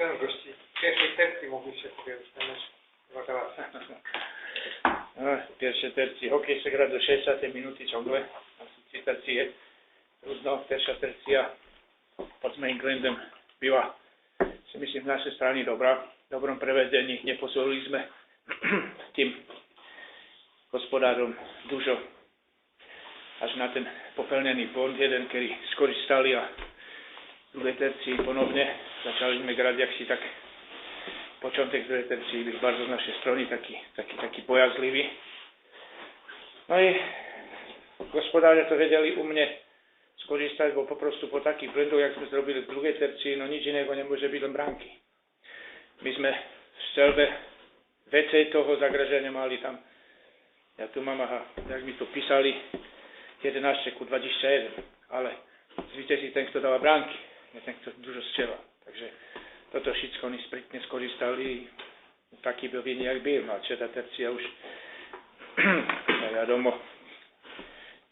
ten gości. W pierwszej tercji mogliście powiedzieć, ten mecz. Pierwsze tercji, hokej sa gra do 60. minúty ciągle, asi 3 tercie. Trudno, pierwsza tercia pod Maingrandem była, si myslím, z našej strany dobrá. V dobrom prevedení neposolili sme tým hospodárom dužo až na ten popelnený bod, jeden, ktorý skoristali a v druhej tercii ponovne začali sme grať, jak si tak początek druhej tercii byl bardzo z našej strany taký bojazlivý. No i gospodáre to vedeli u mne skorzystať, bo poprostu po takých blendoch, jak sme zrobili v druhej tercii, no nič iného nemôže byť len bránky. My sme v strelbe vecej toho zagraženia mali tam. Ja tu mám, jak mi to písali, 11:21, ale zvíte si ten, kto dáva bránky, nie ten, kto dužo strieľa. Takže toto všetko oni sprytne skorzystali, taký byl vinný, jak byl. No a třetá tercia už wiadomo,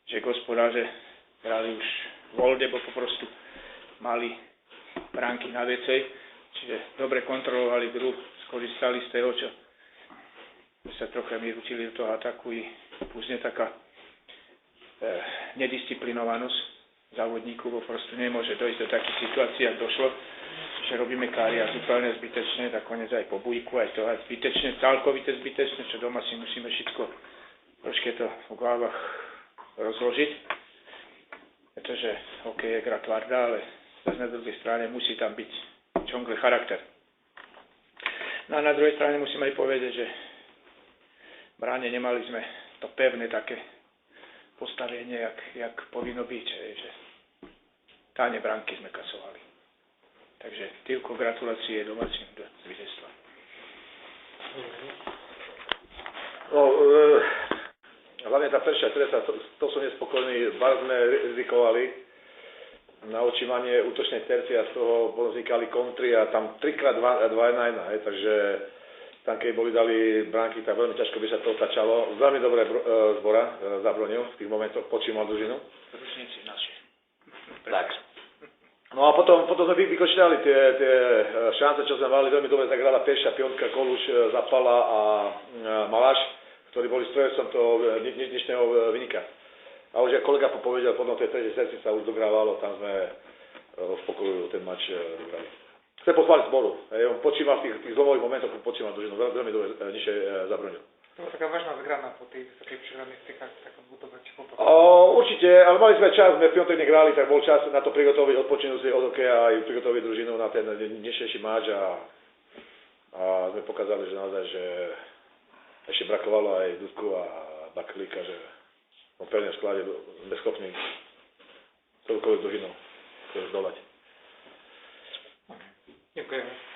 že gospodáře hrali už voľne, bo poprostu mali bránky na vecej, čiže dobre kontrolovali hru, skorzystali z toho, čo sa trocha mi učili do toho ataku i púzne taká nedisciplinovanosť závodníkov, bo prosto nemôže dojsť do takých situácií, ak došlo, že robíme kariér úplne zbytečné, tak konec aj po bujku, aj to aj zbytečné, celkovite zbytečné, čo doma si musíme všetko troške to v hlavách rozložiť, pretože hokej je hra tvrdá, ale zase na druhej strane musí tam byť čongle charakter. No a na druhej strane musím aj povedať, že v bráne nemali sme to pevné také postavenie, jak povinno byť, že táne bránky sme kasovali. Takže týlko gratulácie domácim do víťazstva. No, hlavne tá prvšia tresa, to som nespokojný, bar sme rizikovali na očívanie útočnej tercie a z toho vznikali kontry a tam 3x2-1-1, takže tam keď boli dali bránky, tak veľmi ťažko by sa to otačalo. Veľmi dobré Zbora zabronil v tých momentoch, počímal družinu. Ručníci naši. Tak. No a potom sme vykočítali tie šance, čo sme mali, veľmi dobre zagrala Pešia, Piontka, Koluš, Zapala a Maláš, ktorí boli strojcom toho dnešného vynika. A už kolega povedal, potom tej tretej srdci sa už dográvalo, tam sme v pokoju ten mač dograli. Chcem pochváliť Zboru, on počíval v tých zlomových momentoch, počíval družinu, veľmi dobre nižšie zabronil. To bola taká vážna zgrana po tej vysokej prehranej stykách, takom útoku či po Určite, ale mali sme čas, sme v piatok nehrali, tak bol čas na to prigotoviť, odpočinúť si od hokeja a aj prigotoviť družinu na ten dnešnejší máč a sme pokázali, že naozaj, že ešte brakovalo aj Dudku a Baklíka, že v pevnom sklade sme schopní celkovú družinu zdolať. Ďakujem.